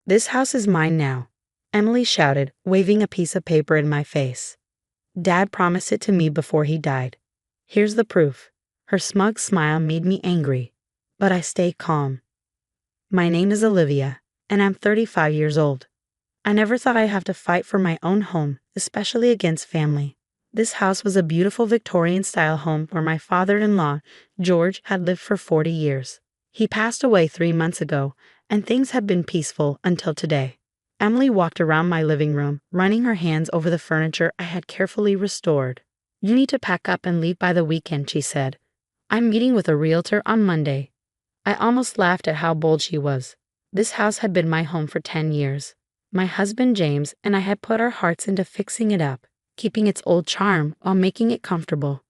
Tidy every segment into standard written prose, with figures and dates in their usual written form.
"This house is mine now," Emily shouted, waving a piece of paper in my face. "Dad promised it to me before he died. Here's the proof." Her smug smile made me angry, but I stayed calm. "My name is Olivia, and I'm 35 years old. I never thought I'd have to fight for my own home, especially against family. This house was a beautiful Victorian-style home where my father-in-law, George, had lived for 40 years. He passed away 3 months ago, and things have been peaceful until today." Emily walked around my living room, running her hands over the furniture I had carefully restored. "You need to pack up and leave by the weekend," she said. "I'm meeting with a realtor on Monday." I almost laughed at how bold she was. This house had been my home for 10 years. My husband James and I had put our hearts into fixing it up, keeping its old charm while making it comfortable.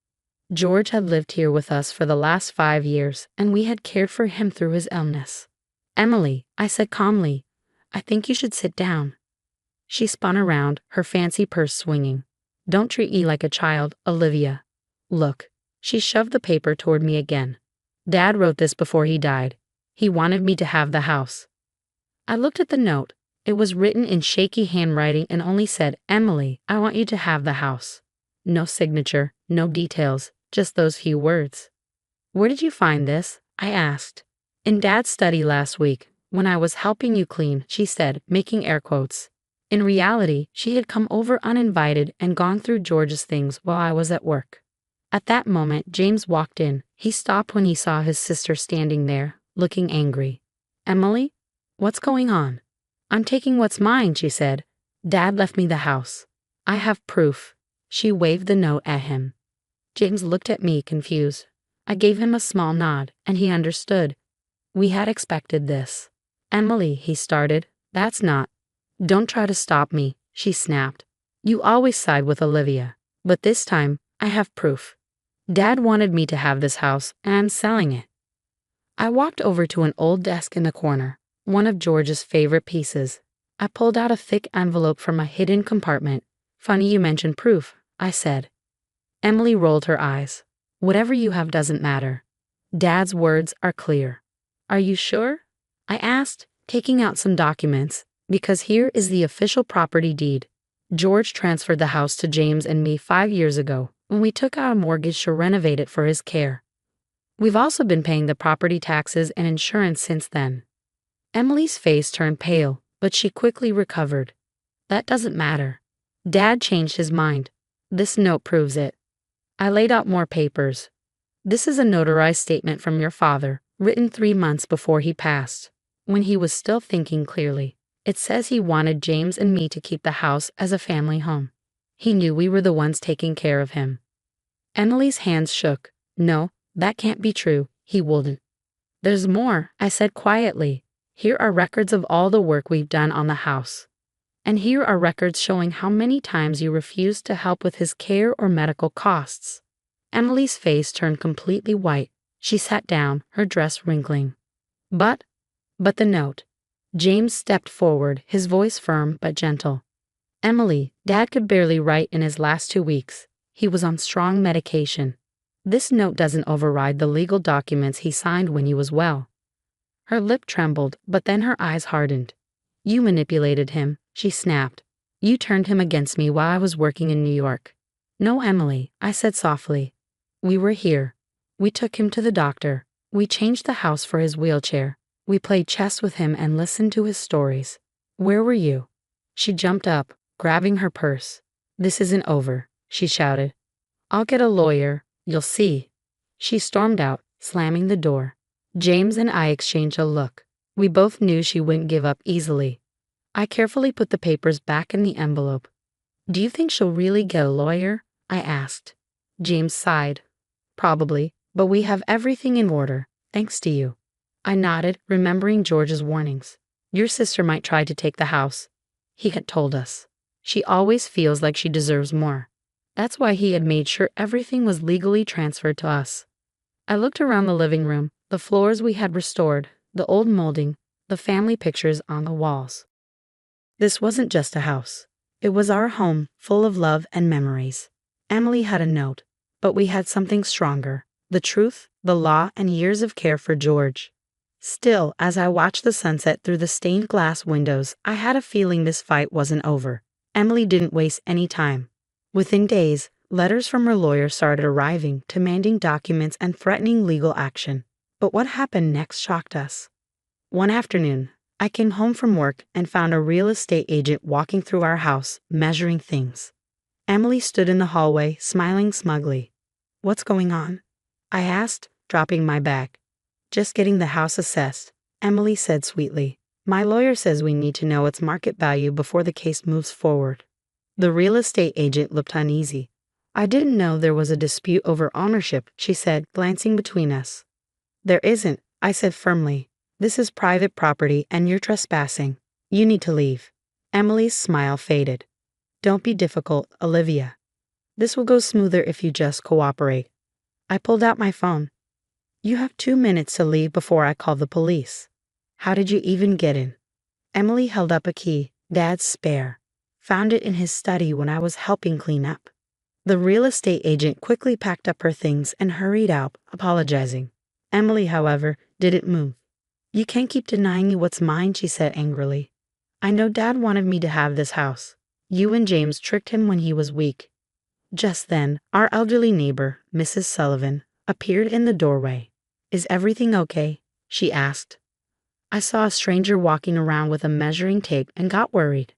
George had lived here with us for the last 5 years, and we had cared for him through his illness. "Emily," I said calmly, "I think you should sit down." She spun around, her fancy purse swinging. "Don't treat me like a child, Olivia. Look." She shoved the paper toward me again. "Dad wrote this before he died. He wanted me to have the house." I looked at the note. It was written in shaky handwriting and only said, "Emily, I want you to have the house." No signature, no details, just those few words. "Where did you find this?" I asked. "In Dad's study last week, when I was helping you clean," she said, making air quotes. In reality, she had come over uninvited and gone through George's things while I was at work. At that moment, James walked in. He stopped when he saw his sister standing there, looking angry. "Emily, what's going on?" "I'm taking what's mine," she said. "Dad left me the house. I have proof." She waved the note at him. James looked at me, confused. I gave him a small nod, and he understood. We had expected this. "Emily," he started, "that's not—" "Don't try to stop me," she snapped. "You always side with Olivia. But this time, I have proof. Dad wanted me to have this house, and I'm selling it." I walked over to an old desk in the corner, one of George's favorite pieces. I pulled out a thick envelope from a hidden compartment. "Funny you mentioned proof," I said. Emily rolled her eyes. "Whatever you have doesn't matter. Dad's words are clear." "Are you sure?" I asked, taking out some documents, "because here is the official property deed. George transferred the house to James and me 5 years ago, when we took out a mortgage to renovate it for his care. We've also been paying the property taxes and insurance since then." Emily's face turned pale, but she quickly recovered. "That doesn't matter. Dad changed his mind. This note proves it." I laid out more papers. "This is a notarized statement from your father, written 3 months before he passed, when he was still thinking clearly. It says he wanted James and me to keep the house as a family home. He knew we were the ones taking care of him." Emily's hands shook. "No, that can't be true. He wouldn't." "There's more," I said quietly. "Here are records of all the work we've done on the house. And here are records showing how many times you refused to help with his care or medical costs." Emily's face turned completely white. She sat down, her dress wrinkling. But the note." James stepped forward, his voice firm but gentle. "Emily, Dad could barely write in his last 2 weeks. He was on strong medication. This note doesn't override the legal documents he signed when he was well." Her lip trembled, but then her eyes hardened. "You manipulated him," she snapped. "You turned him against me while I was working in New York." "No, Emily," I said softly. "We were here. We took him to the doctor. We changed the house for his wheelchair. We played chess with him and listened to his stories. Where were you?" She jumped up, grabbing her purse. "This isn't over," she shouted. "I'll get a lawyer. You'll see." She stormed out, slamming the door. James and I exchanged a look. We both knew she wouldn't give up easily. I carefully put the papers back in the envelope. "Do you think she'll really get a lawyer?" I asked. James sighed. "Probably, but we have everything in order, thanks to you." I nodded, remembering George's warnings. "Your sister might try to take the house," he had told us. "She always feels like she deserves more." That's why he had made sure everything was legally transferred to us. I looked around the living room, the floors we had restored, the old molding, the family pictures on the walls. This wasn't just a house. It was our home, full of love and memories. Emily had a note, but we had something stronger: the truth, the law, and years of care for George. Still, as I watched the sunset through the stained glass windows, I had a feeling this fight wasn't over. Emily didn't waste any time. Within days, letters from her lawyer started arriving, demanding documents and threatening legal action. But what happened next shocked us. One afternoon, I came home from work and found a real estate agent walking through our house, measuring things. Emily stood in the hallway, smiling smugly. "What's going on?" I asked, dropping my bag. "Just getting the house assessed," Emily said sweetly. "My lawyer says we need to know its market value before the case moves forward." The real estate agent looked uneasy. "I didn't know there was a dispute over ownership," she said, glancing between us. "There isn't," I said firmly. "This is private property and you're trespassing. You need to leave." Emily's smile faded. "Don't be difficult, Olivia. This will go smoother if you just cooperate." I pulled out my phone. "You have 2 minutes to leave before I call the police." "How did you even get in?" Emily held up a key, Dad's spare. "Found it in his study when I was helping clean up." The real estate agent quickly packed up her things and hurried out, apologizing. Emily, however, didn't move. "You can't keep denying me what's mine," she said angrily. "I know Dad wanted me to have this house. You and James tricked him when he was weak." Just then, our elderly neighbor, Mrs. Sullivan, appeared in the doorway. "Is everything okay?" she asked. I saw a stranger walking around with a measuring tape and got worried.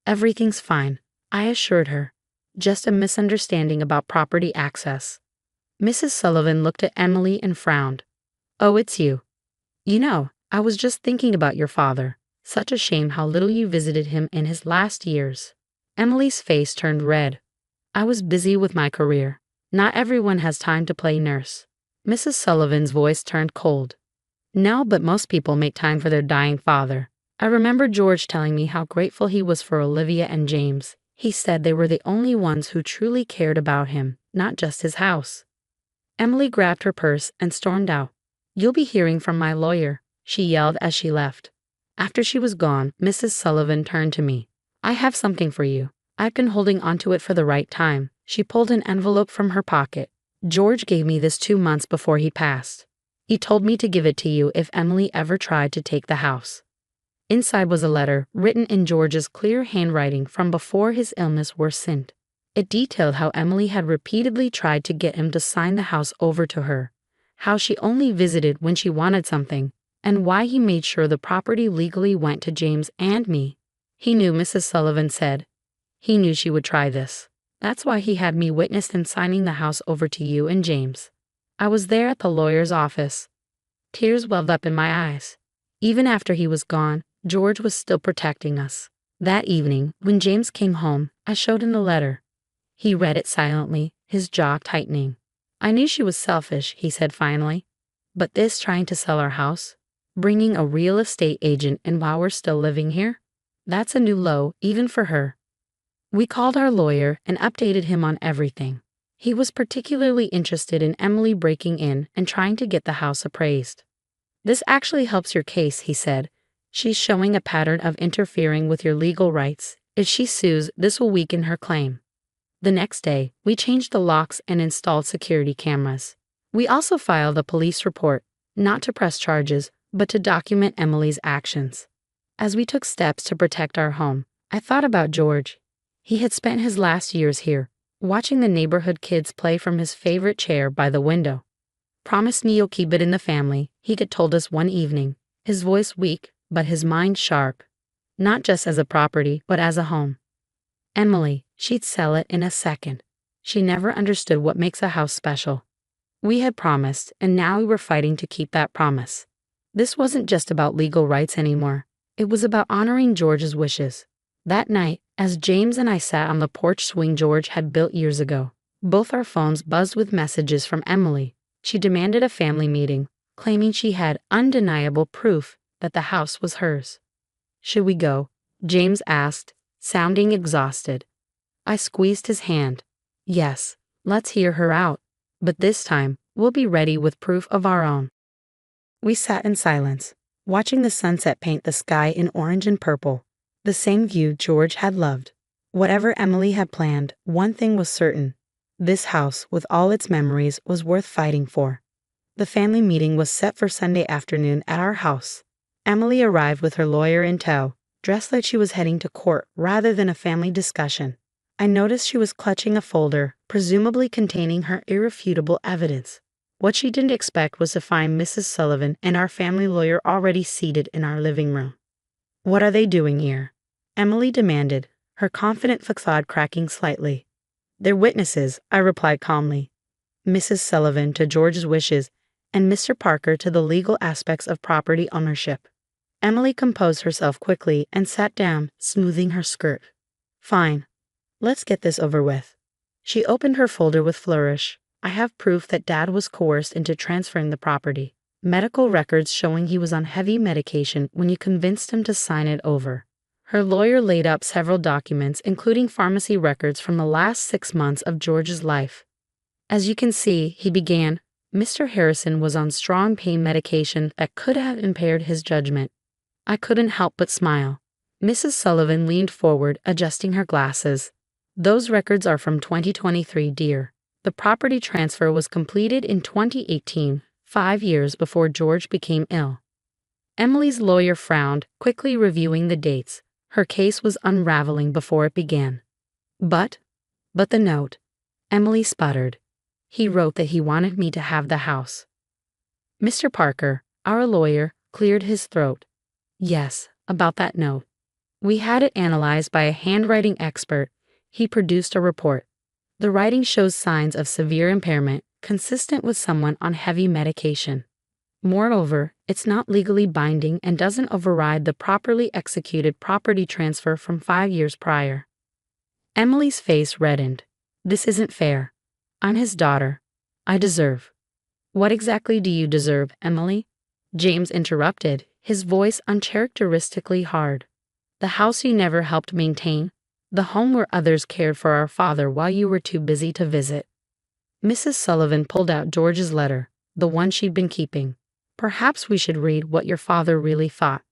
"Everything's fine," I assured her. "Just a misunderstanding about property access." Mrs. Sullivan looked at Emily and frowned. "Oh, it's you. You know, I was just thinking about your father. Such a shame how little you visited him in his last years." Emily's face turned red. "I was busy with my career. Not everyone has time to play nurse." Mrs. Sullivan's voice turned cold. "No, but most people make time for their dying father. I remember George telling me how grateful he was for Olivia and James. He said they were the only ones who truly cared about him, not just his house." Emily grabbed her purse and stormed out. "You'll be hearing from my lawyer," she yelled as she left. After she was gone, Mrs. Sullivan turned to me. "I have something for you. I've been holding onto it for the right time." She pulled an envelope from her pocket. "George gave me this 2 months before he passed. He told me to give it to you if Emily ever tried to take the house." Inside was a letter written in George's clear handwriting from before his illness worsened. It detailed how Emily had repeatedly tried to get him to sign the house over to her, how she only visited when she wanted something, and why he made sure the property legally went to James and me. "He knew," Mrs. Sullivan said. "He knew she would try this. That's why he had me witness him signing the house over to you and James. I was there at the lawyer's office." Tears welled up in my eyes. Even after he was gone, George was still protecting us. That evening, when James came home, I showed him the letter. He read it silently, his jaw tightening. "I knew she was selfish," he said finally. "But this trying to sell our house, bringing a real estate agent in while we're still living here, that's a new low, even for her." We called our lawyer and updated him on everything. He was particularly interested in Emily breaking in and trying to get the house appraised. "This actually helps your case," he said. "She's showing a pattern of interfering with your legal rights. If she sues, this will weaken her claim." The next day, we changed the locks and installed security cameras. We also filed a police report, not to press charges, but to document Emily's actions. As we took steps to protect our home, I thought about George. He had spent his last years here, watching the neighborhood kids play from his favorite chair by the window. "Promise me you'll keep it in the family," he had told us one evening, his voice weak, but his mind sharp. Not just as a property, but as a home. Emily, she'd sell it in a second. She never understood what makes a house special. We had promised, and now we were fighting to keep that promise. This wasn't just about legal rights anymore. It was about honoring George's wishes. That night, as James and I sat on the porch swing George had built years ago, both our phones buzzed with messages from Emily. She demanded a family meeting, claiming she had undeniable proof that the house was hers. "Should we go?" James asked, sounding exhausted. I squeezed his hand. "Yes, let's hear her out. But this time, we'll be ready with proof of our own." We sat in silence, watching the sunset paint the sky in orange and purple, the same view George had loved. Whatever Emily had planned, one thing was certain. This house, with all its memories, was worth fighting for. The family meeting was set for Sunday afternoon at our house. Emily arrived with her lawyer in tow, dressed like she was heading to court rather than a family discussion. I noticed she was clutching a folder, presumably containing her irrefutable evidence. What she didn't expect was to find Mrs. Sullivan and our family lawyer already seated in our living room. "What are they doing here?" Emily demanded, her confident facade cracking slightly. "They're witnesses," I replied calmly. "Mrs. Sullivan to George's wishes, and Mr. Parker to the legal aspects of property ownership." Emily composed herself quickly and sat down, smoothing her skirt. "Fine. Let's get this over with." She opened her folder with flourish. "I have proof that Dad was coerced into transferring the property. Medical records showing he was on heavy medication when you convinced him to sign it over." Her lawyer laid out several documents, including pharmacy records from the last 6 months of George's life. "As you can see," he began, "Mr. Harrison was on strong pain medication that could have impaired his judgment." I couldn't help but smile. Mrs. Sullivan leaned forward, adjusting her glasses. "Those records are from 2023, dear. The property transfer was completed in 2018, 5 years before George became ill." Emily's lawyer frowned, quickly reviewing the dates. Her case was unraveling before it began. But the note," Emily sputtered. "He wrote that he wanted me to have the house." Mr. Parker, our lawyer, cleared his throat. "Yes, about that note. We had it analyzed by a handwriting expert. He produced a report. The writing shows signs of severe impairment, consistent with someone on heavy medication. Moreover, it's not legally binding and doesn't override the properly executed property transfer from 5 years prior." Emily's face reddened. "This isn't fair. I'm his daughter. I deserve." "What exactly do you deserve, Emily?" James interrupted, his voice uncharacteristically hard. "The house you never helped maintain? The home where others cared for our father while you were too busy to visit?" Mrs. Sullivan pulled out George's letter, the one she'd been keeping. "Perhaps we should read what your father really thought."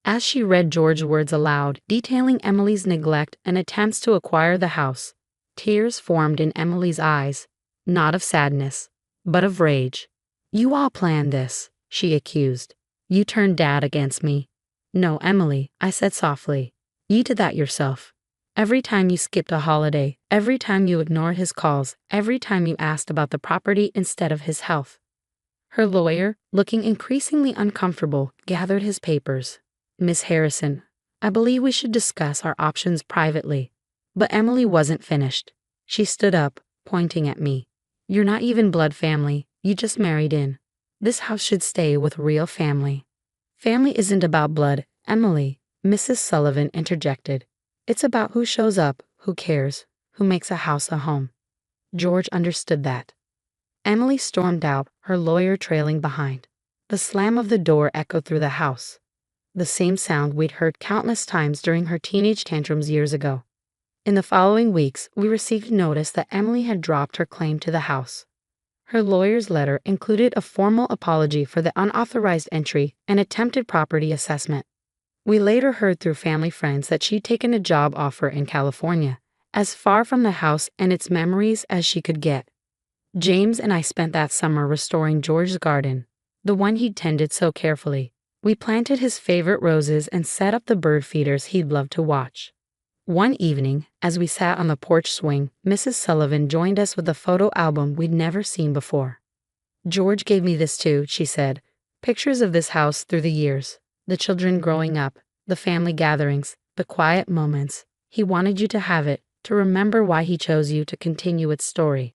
As she read George's words aloud, detailing Emily's neglect and attempts to acquire the house, tears formed in Emily's eyes, not of sadness, but of rage. "You all planned this," she accused. "You turned Dad against me." "No, Emily," I said softly. "You did that yourself. Every time you skipped a holiday, every time you ignored his calls, every time you asked about the property instead of his health." Her lawyer, looking increasingly uncomfortable, gathered his papers. "Miss Harrison, I believe we should discuss our options privately." But Emily wasn't finished. She stood up, pointing at me. "You're not even blood family, you just married in. This house should stay with real family." "Family isn't about blood, Emily," Mrs. Sullivan interjected. "It's about who shows up, who cares, who makes a house a home." George understood that. Emily stormed out, her lawyer trailing behind. The slam of the door echoed through the house. The same sound we'd heard countless times during her teenage tantrums years ago. In the following weeks, we received notice that Emily had dropped her claim to the house. Her lawyer's letter included a formal apology for the unauthorized entry and attempted property assessment. We later heard through family friends that she'd taken a job offer in California, as far from the house and its memories as she could get. James and I spent that summer restoring George's garden, the one he'd tended so carefully. We planted his favorite roses and set up the bird feeders he'd loved to watch. One evening, as we sat on the porch swing, Mrs. Sullivan joined us with a photo album we'd never seen before. "George gave me this too," she said. "Pictures of this house through the years. The children growing up, the family gatherings, the quiet moments. He wanted you to have it, to remember why he chose you to continue its story."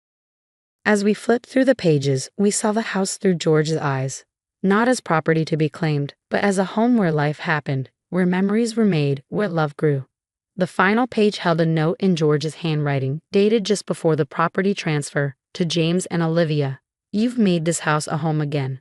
As we flipped through the pages, we saw the house through George's eyes, not as property to be claimed, but as a home where life happened, where memories were made, where love grew. The final page held a note in George's handwriting, dated just before the property transfer, to James and Olivia. "You've made this house a home again.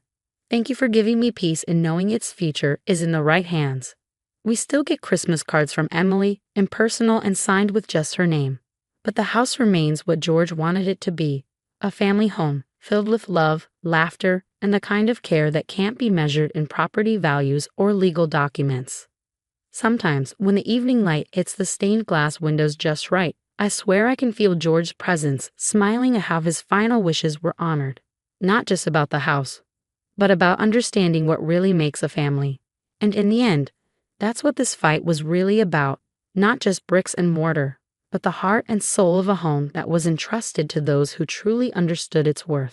Thank you for giving me peace in knowing its future is in the right hands." We still get Christmas cards from Emily, impersonal and signed with just her name. But the house remains what George wanted it to be, a family home, filled with love, laughter, and the kind of care that can't be measured in property values or legal documents. Sometimes, when the evening light hits the stained glass windows just right, I swear I can feel George's presence, smiling at how his final wishes were honored. not just about the house, but about understanding what really makes a family. And in the end, that's what this fight was really about, not just bricks and mortar, but the heart and soul of a home that was entrusted to those who truly understood its worth.